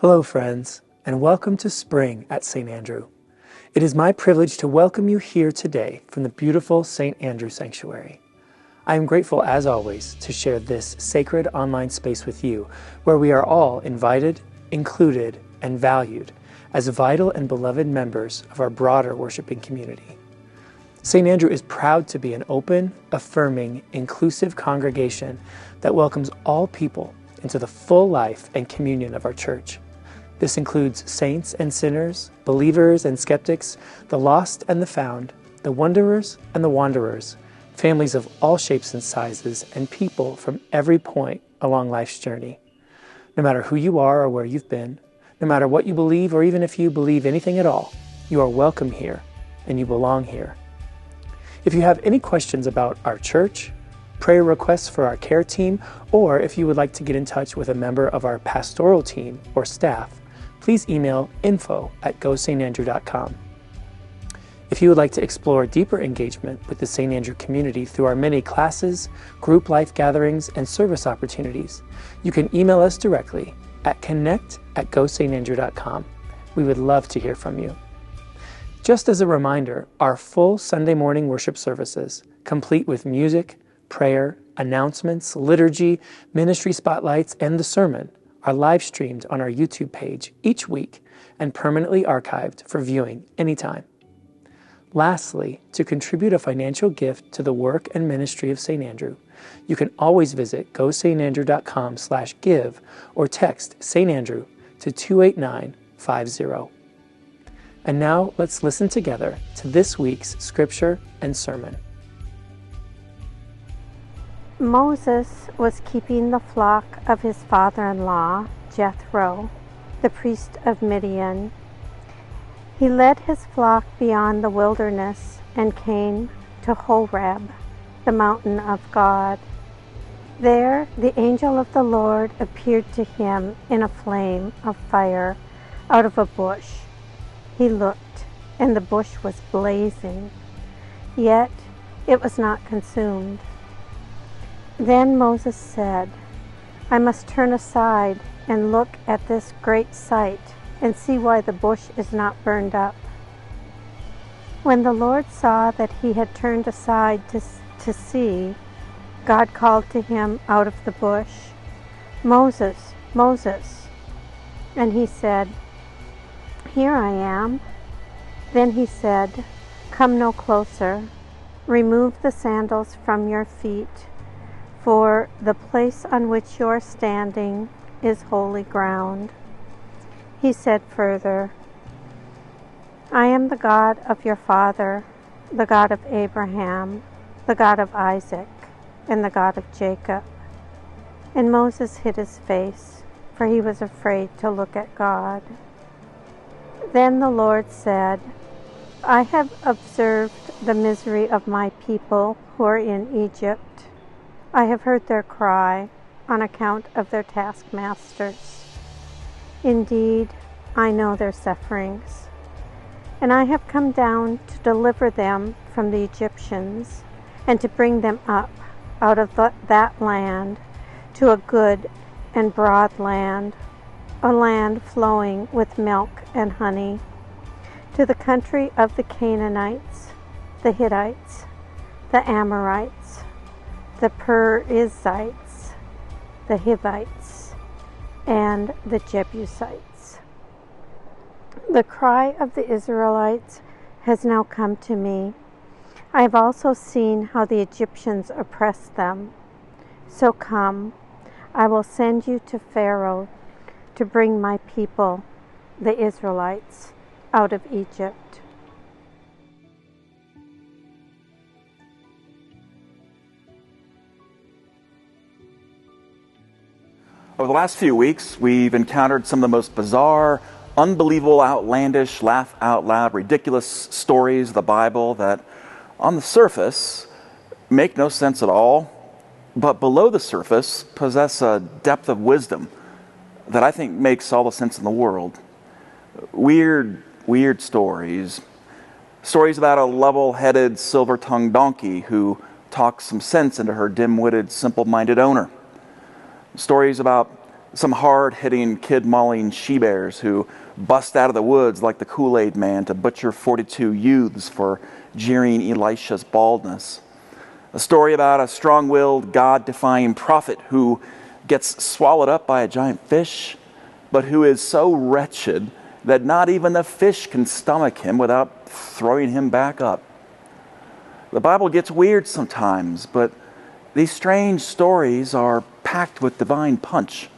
Hello, friends, and welcome to Spring at St. Andrew. It is my privilege to welcome you here today from the beautiful St. Andrew Sanctuary. I am grateful, as always, to share this sacred online space with you, where we are all invited, included, and valued as vital and beloved members of our broader worshiping community. St. Andrew is proud to be an open, affirming, inclusive congregation that welcomes all people into the full life and communion of our church. This includes saints and sinners, believers and skeptics, the lost and the found, the wanderers and the wanderers, families of all shapes and sizes, and people from every point along life's journey. No matter who you are or where you've been, no matter what you believe or even if you believe anything at all, you are welcome here and you belong here. If you have any questions about our church, prayer requests for our care team, or if you would like to get in touch with a member of our pastoral team or staff, please email info@gostandrew.com. If you would like to explore deeper engagement with the St. Andrew community through our many classes, group life gatherings, and service opportunities, you can email us directly at connect@gostandrew.com. We would love to hear from you. Just as a reminder, our full Sunday morning worship services, complete with music, prayer, announcements, liturgy, ministry spotlights, and the sermon, are live streamed on our YouTube page each week and permanently archived for viewing anytime. Lastly, to contribute a financial gift to the work and ministry of St. Andrew, you can always visit gostandrew.com/give or text St. Andrew to 28950. And now let's listen together to this week's scripture and sermon. Moses was keeping the flock of his father-in-law, Jethro, the priest of Midian. He led his flock beyond the wilderness and came to Horeb, the mountain of God. There the angel of the Lord appeared to him in a flame of fire out of a bush. He looked, and the bush was blazing, yet it was not consumed. Then Moses said, "I must turn aside and look at this great sight and see why the bush is not burned up." When the Lord saw that he had turned aside to see, God called to him out of the bush, "Moses, Moses." And he said, "Here I am." Then he said, "Come no closer. Remove the sandals from your feet, for the place on which you are standing is holy ground." He said further, "I am the God of your father, the God of Abraham, the God of Isaac, and the God of Jacob." And Moses hid his face, for he was afraid to look at God. Then the Lord said, "I have observed the misery of my people who are in Egypt. I have heard their cry on account of their taskmasters. Indeed, I know their sufferings, and I have come down to deliver them from the Egyptians and to bring them up out of that land to a good and broad land, a land flowing with milk and honey, to the country of the Canaanites, the Hittites, the Amorites, the Perizzites, the Hivites, and the Jebusites. The cry of the Israelites has now come to me. I have also seen how the Egyptians oppressed them. So come, I will send you to Pharaoh to bring my people, the Israelites, out of Egypt." Over the last few weeks, we've encountered some of the most bizarre, unbelievable, outlandish, laugh out loud, ridiculous stories of the Bible that, on the surface, make no sense at all, but below the surface possess a depth of wisdom that I think makes all the sense in the world. Weird stories. Stories about a level-headed, silver-tongued donkey who talks some sense into her dim-witted, simple-minded owner. Stories about some hard-hitting, kid-mauling she-bears who bust out of the woods like the Kool-Aid Man to butcher 42 youths for jeering Elisha's baldness. A story about a strong-willed, God-defying prophet who gets swallowed up by a giant fish, but who is so wretched that not even the fish can stomach him without throwing him back up. The Bible gets weird sometimes, but these strange stories are packed with divine punch.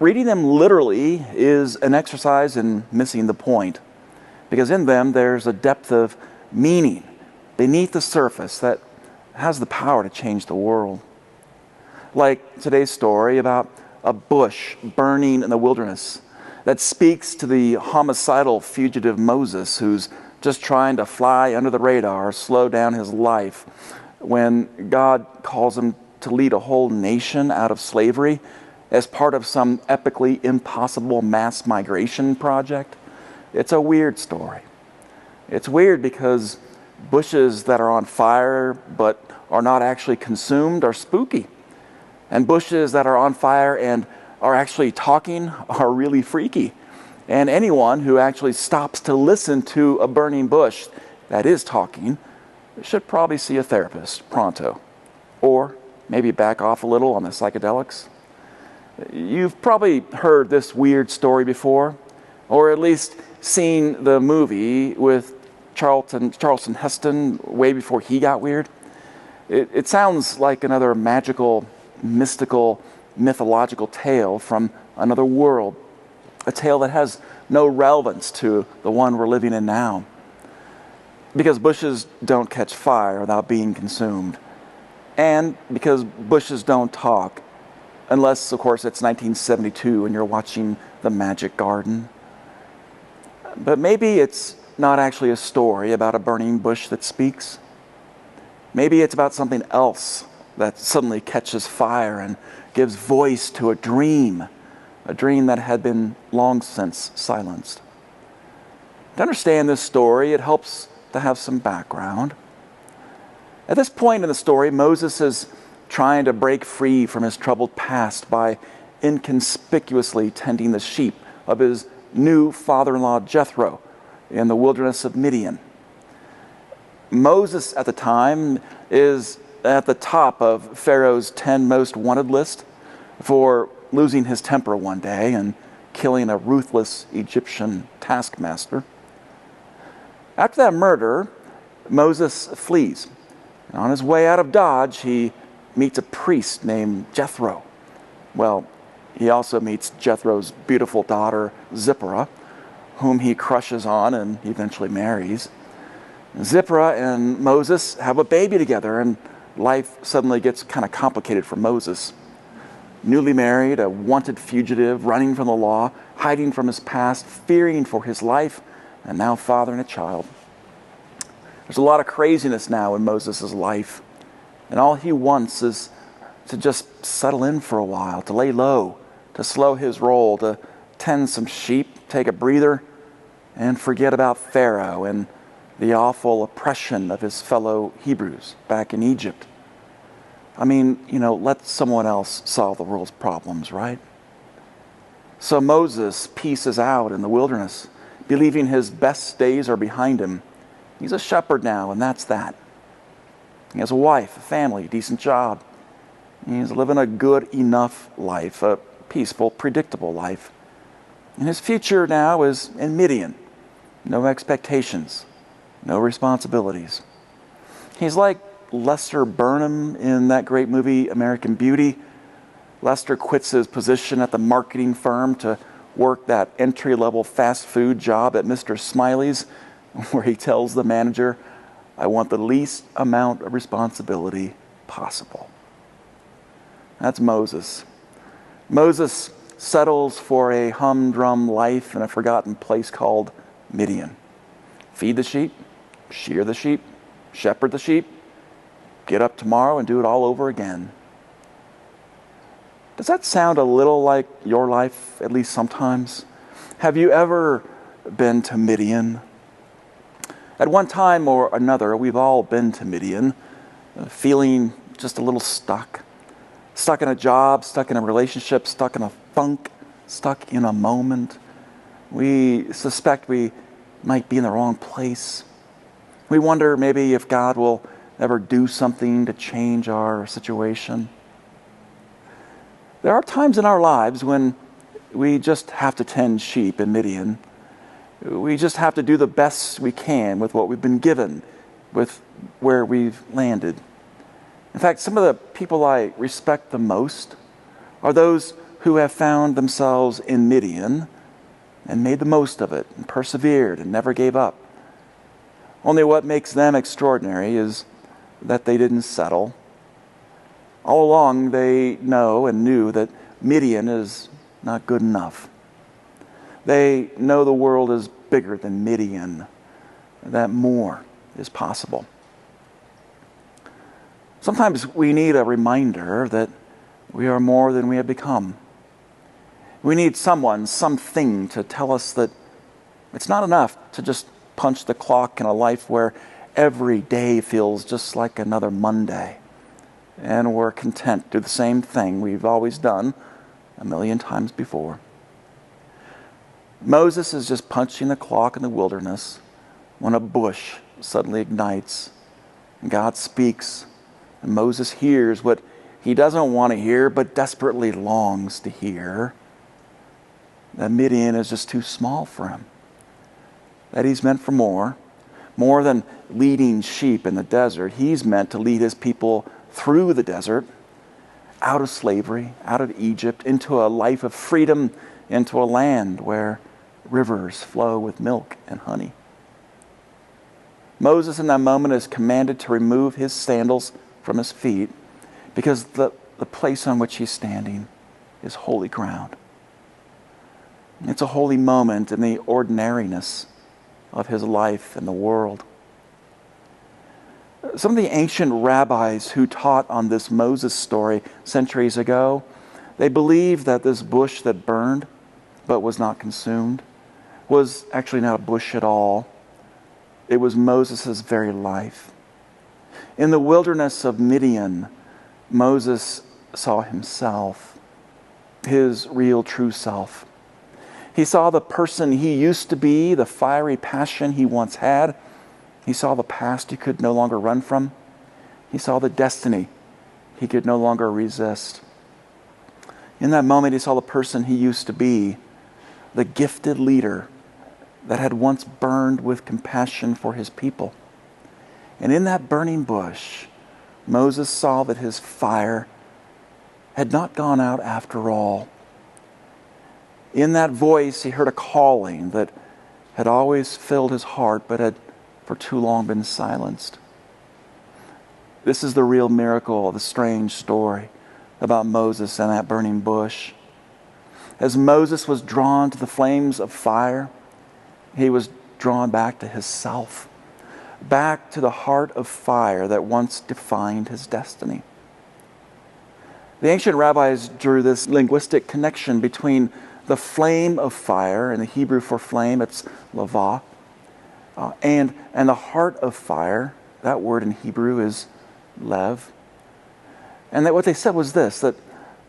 Reading them literally is an exercise in missing the point, because in them there's a depth of meaning beneath the surface that has the power to change the world. Like today's story about a bush burning in the wilderness that speaks to the homicidal fugitive Moses who's just trying to fly under the radar, slow down his life, when God calls him to lead a whole nation out of slavery as part of some epically impossible mass migration project. It's a weird story. It's weird because bushes that are on fire but are not actually consumed are spooky. And bushes that are on fire and are actually talking are really freaky. And anyone who actually stops to listen to a burning bush that is talking should probably see a therapist pronto. Or maybe back off a little on the psychedelics. You've probably heard this weird story before, or at least seen the movie with Charlton Heston way before he got weird. It sounds like another magical, mystical, mythological tale from another world, a tale that has no relevance to the one we're living in now. Because bushes don't catch fire without being consumed, and because bushes don't talk, unless, of course, it's 1972 and you're watching The Magic Garden. But maybe it's not actually a story about a burning bush that speaks. Maybe it's about something else that suddenly catches fire and gives voice to a dream that had been long since silenced. To understand this story, it helps to have some background. At this point in the story, Moses is trying to break free from his troubled past by inconspicuously tending the sheep of his new father-in-law Jethro in the wilderness of Midian. Moses at the time is at the top of Pharaoh's 10 most wanted list for losing his temper one day and killing a ruthless Egyptian taskmaster. After that murder, Moses flees. And on his way out of Dodge, he meets a priest named Jethro. Well, he also meets Jethro's beautiful daughter, Zipporah, whom he crushes on and eventually marries. Zipporah and Moses have a baby together, and life suddenly gets kind of complicated for Moses. Newly married, a wanted fugitive, running from the law, hiding from his past, fearing for his life, and now fathering a child. There's a lot of craziness now in Moses' life, and all he wants is to just settle in for a while, to lay low, to slow his roll, to tend some sheep, take a breather, and forget about Pharaoh and the awful oppression of his fellow Hebrews back in Egypt. I mean, let someone else solve the world's problems, right? So Moses pieces out in the wilderness, believing his best days are behind him. He's a shepherd now, and that's that. He has a wife, a family, a decent job. He's living a good enough life, a peaceful, predictable life. And his future now is in Midian. No expectations, no responsibilities. He's like Lester Burnham in that great movie, American Beauty. Lester quits his position at the marketing firm to work that entry-level fast food job at Mr. Smiley's, where he tells the manager, "I want the least amount of responsibility possible." That's Moses. Moses settles for a humdrum life in a forgotten place called Midian. Feed the sheep, shear the sheep, shepherd the sheep, get up tomorrow and do it all over again. Does that sound a little like your life, at least sometimes? Have you ever been to Midian? At one time or another, we've all been to Midian, feeling just a little stuck, stuck in a job, stuck in a relationship, stuck in a funk, stuck in a moment. We suspect we might be in the wrong place. We wonder maybe if God will ever do something to change our situation. There are times in our lives when we just have to tend sheep in Midian. We just have to do the best we can with what we've been given, with where we've landed. In fact, some of the people I respect the most are those who have found themselves in Midian and made the most of it and persevered and never gave up. Only what makes them extraordinary is that they didn't settle. All along they know and knew that Midian is not good enough. They know the world is bigger than Midian, that more is possible. Sometimes we need a reminder that we are more than we have become. We need someone, something to tell us that it's not enough to just punch the clock in a life where every day feels just like another Monday, and we're content to do the same thing we've always done a million times before. Moses is just punching the clock in the wilderness when a bush suddenly ignites and God speaks, and Moses hears what he doesn't want to hear but desperately longs to hear, that Midian is just too small for him, that he's meant for more than leading sheep in the desert. He's meant to lead his people through the desert, out of slavery, out of Egypt, into a life of freedom, into a land where rivers flow with milk and honey. Moses in that moment is commanded to remove his sandals from his feet because the place on which he's standing is holy ground. It's a holy moment in the ordinariness of his life and the world. Some of the ancient rabbis who taught on this Moses story centuries ago, they believed that this bush that burned but was not consumed was actually not a bush at all. It was Moses' very life. In the wilderness of Midian, Moses saw himself, his real true self. He saw the person he used to be, the fiery passion he once had. He saw the past he could no longer run from. He saw the destiny he could no longer resist. In that moment, he saw the person he used to be, the gifted leader that had once burned with compassion for his people. And in that burning bush, Moses saw that his fire had not gone out after all. In that voice, he heard a calling that had always filled his heart, but had for too long been silenced. This is the real miracle of the strange story about Moses and that burning bush. As Moses was drawn to the flames of fire, he was drawn back to his self, back to the heart of fire that once defined his destiny. The ancient rabbis drew this linguistic connection between the flame of fire, in the Hebrew for flame, it's lavah, and the heart of fire, that word in Hebrew is lev. And that what they said was this, that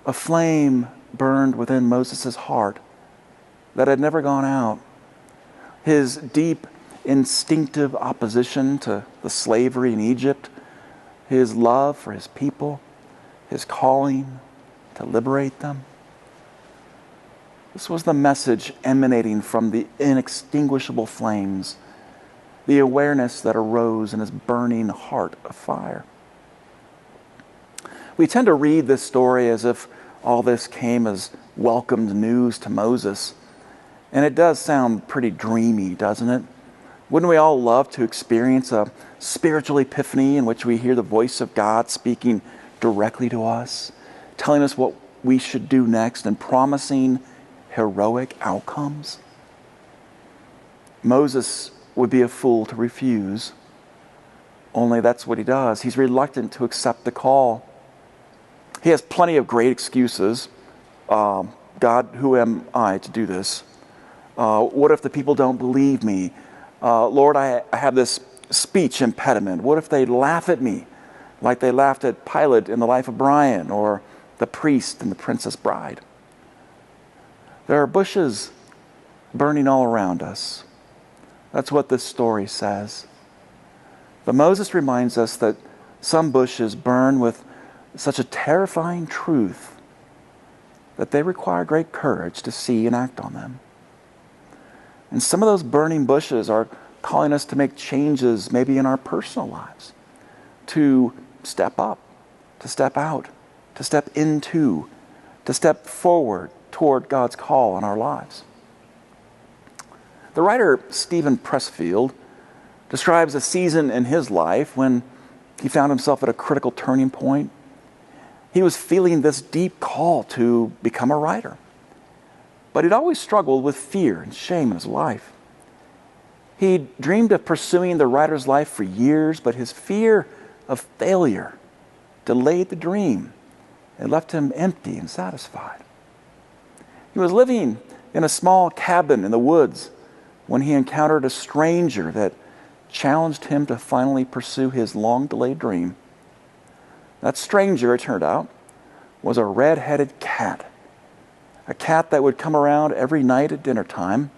a flame burned within Moses' heart that had never gone out. His deep, instinctive opposition to the slavery in Egypt, his love for his people, his calling to liberate them. This was the message emanating from the inextinguishable flames, the awareness that arose in his burning heart of fire. We tend to read this story as if all this came as welcomed news to Moses. And it does sound pretty dreamy, doesn't it? Wouldn't we all love to experience a spiritual epiphany in which we hear the voice of God speaking directly to us, telling us what we should do next and promising heroic outcomes? Moses would be a fool to refuse. Only that's what he does. He's reluctant to accept the call. He has plenty of great excuses. God, who am I to do this? What if the people don't believe me? Lord, I have this speech impediment. What if they laugh at me like they laughed at Pilate in the life of Brian? Or the priest and the princess bride. There are bushes burning all around us. That's what this story says. But Moses reminds us that some bushes burn with such a terrifying truth that they require great courage to see and act on them. And some of those burning bushes are calling us to make changes maybe in our personal lives, to step up, to step out, to step into, to step forward toward God's call on our lives. The writer Stephen Pressfield describes a season in his life when he found himself at a critical turning point. He was feeling this deep call to become a writer, but he'd always struggled with fear and shame in his life. He dreamed of pursuing the writer's life for years, but his fear of failure delayed the dream and left him empty and satisfied. He was living in a small cabin in the woods when he encountered a stranger that challenged him to finally pursue his long-delayed dream. That stranger, it turned out, was a red-headed cat. A cat that would come around every night at dinner time.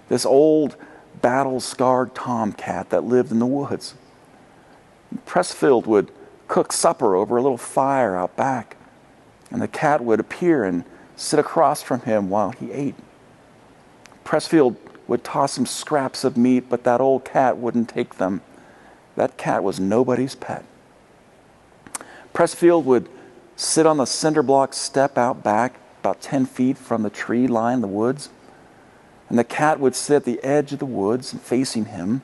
This old, battle-scarred tomcat that lived in the woods. Pressfield would cook supper over a little fire out back, and the cat would appear and sit across from him while he ate. Pressfield would toss some scraps of meat, but that old cat wouldn't take them. That cat was nobody's pet. Pressfield would sit on the cinder block step out back, about 10 feet from the tree line in the woods, and the cat would sit at the edge of the woods facing him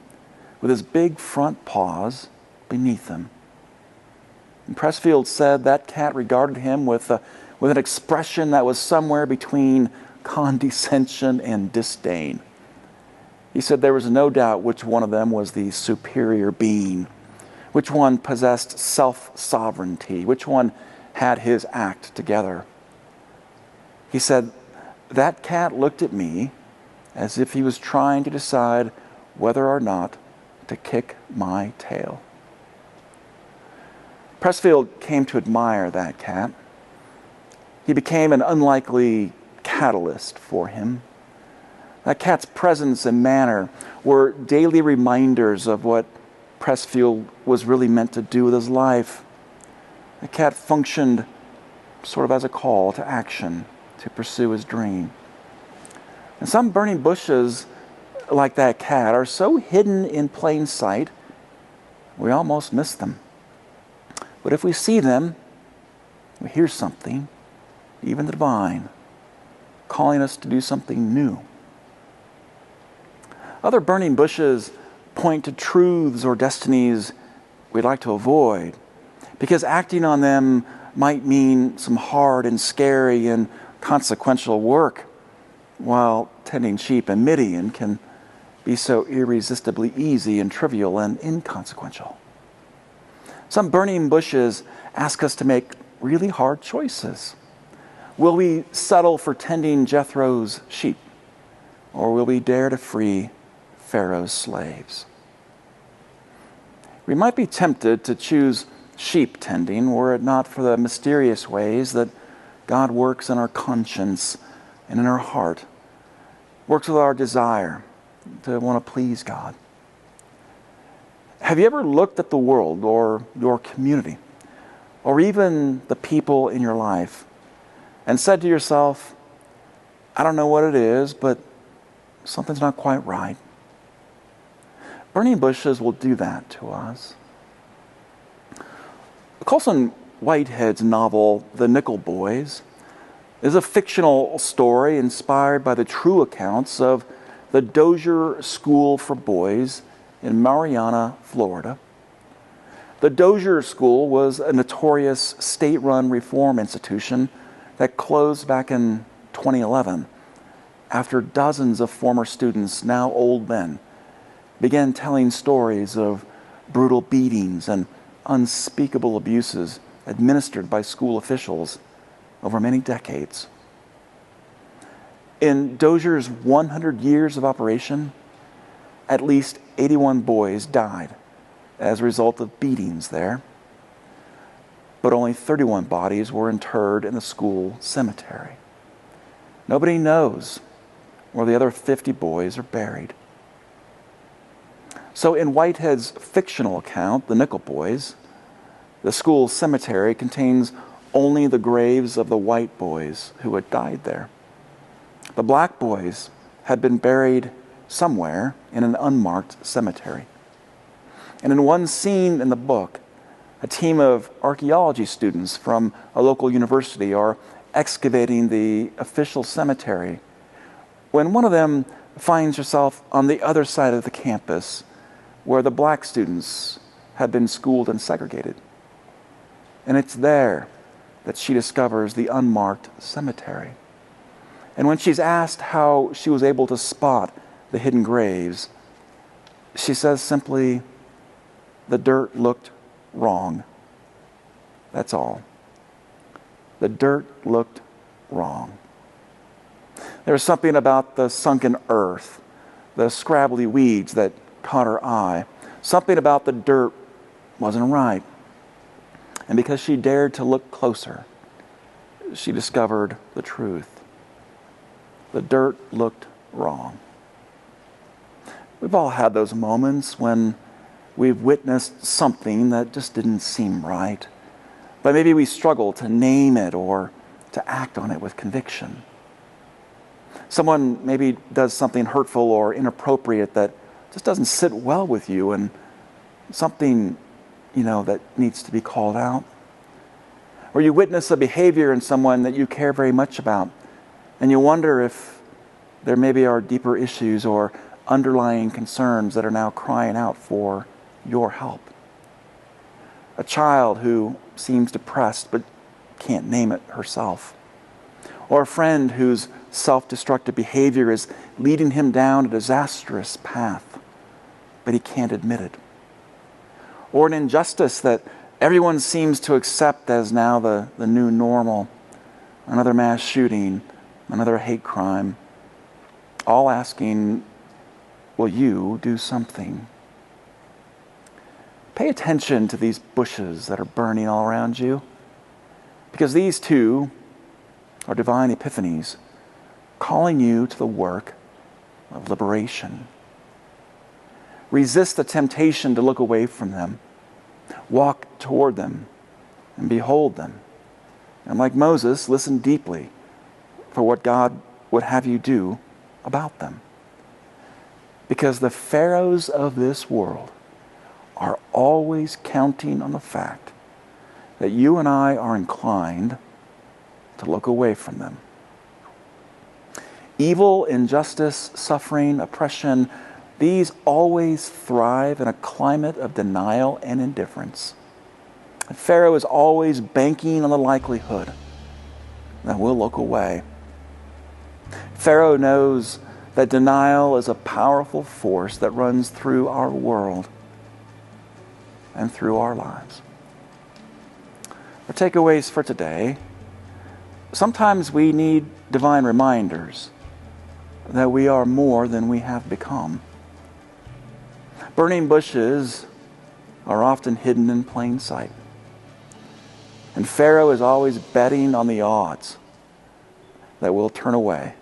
with his big front paws beneath him. And Pressfield said that cat regarded him with an expression that was somewhere between condescension and disdain. He said there was no doubt which one of them was the superior being, which one possessed self-sovereignty, which one had his act together. He said, that cat looked at me as if he was trying to decide whether or not to kick my tail. Pressfield came to admire that cat. He became an unlikely catalyst for him. That cat's presence and manner were daily reminders of what Pressfield was really meant to do with his life. The cat functioned sort of as a call to action, to pursue his dream. And some burning bushes, like that cat, are so hidden in plain sight, we almost miss them. But if we see them, we hear something, even the divine, calling us to do something new. Other burning bushes point to truths or destinies we'd like to avoid, because acting on them might mean some hard and scary and consequential work, while tending sheep in Midian can be so irresistibly easy and trivial and inconsequential. Some burning bushes ask us to make really hard choices. Will we settle for tending Jethro's sheep, or will we dare to free Pharaoh's slaves? We might be tempted to choose sheep tending were it not for the mysterious ways that God works in our conscience and in our heart, works with our desire to want to please God. Have you ever looked at the world or your community or even the people in your life and said to yourself, I don't know what it is, but something's not quite right? Burning bushes will do that to us. Colson Whitehead's novel, The Nickel Boys, is a fictional story inspired by the true accounts of the Dozier School for Boys in Marianna, Florida. The Dozier School was a notorious state-run reform institution that closed back in 2011 after dozens of former students, now old men, began telling stories of brutal beatings and unspeakable abuses administered by school officials over many decades. In Dozier's 100 years of operation, at least 81 boys died as a result of beatings there. but only 31 bodies were interred in the school cemetery. Nobody knows where the other 50 boys are buried. So in Whitehead's fictional account, The Nickel Boys, the school cemetery contains only the graves of the white boys who had died there. The black boys had been buried somewhere in an unmarked cemetery. And in one scene in the book, a team of archaeology students from a local university are excavating the official cemetery when one of them finds herself on the other side of the campus where the black students had been schooled and segregated. And it's there that she discovers the unmarked cemetery. And when she's asked how she was able to spot the hidden graves, she says simply, "The dirt looked wrong." That's all. The dirt looked wrong. There was something about the sunken earth, the scrabbly weeds that caught her eye. Something about the dirt wasn't right. And because she dared to look closer, she discovered the truth. The dirt looked wrong. We've all had those moments when we've witnessed something that just didn't seem right, but maybe we struggle to name it or to act on it with conviction. Someone maybe does something hurtful or inappropriate that just doesn't sit well with you, and something, that needs to be called out. Or you witness a behavior in someone that you care very much about, and you wonder if there maybe are deeper issues or underlying concerns that are now crying out for your help. A child who seems depressed but can't name it herself. Or a friend whose self-destructive behavior is leading him down a disastrous path, but he can't admit it. Or an injustice that everyone seems to accept as now the new normal. Another mass shooting, another hate crime. All asking, will you do something? Pay attention to these bushes that are burning all around you, because these too are divine epiphanies calling you to the work of liberation. Resist the temptation to look away from them. Walk toward them and behold them. And like Moses, listen deeply for what God would have you do about them. Because the pharaohs of this world are always counting on the fact that you and I are inclined to look away from them. Evil, injustice, suffering, oppression, these always thrive in a climate of denial and indifference. And Pharaoh is always banking on the likelihood that we'll look away. Pharaoh knows that denial is a powerful force that runs through our world and through our lives. Our takeaways for today: sometimes we need divine reminders that we are more than we have become. Burning bushes are often hidden in plain sight. And Pharaoh is always betting on the odds that we'll turn away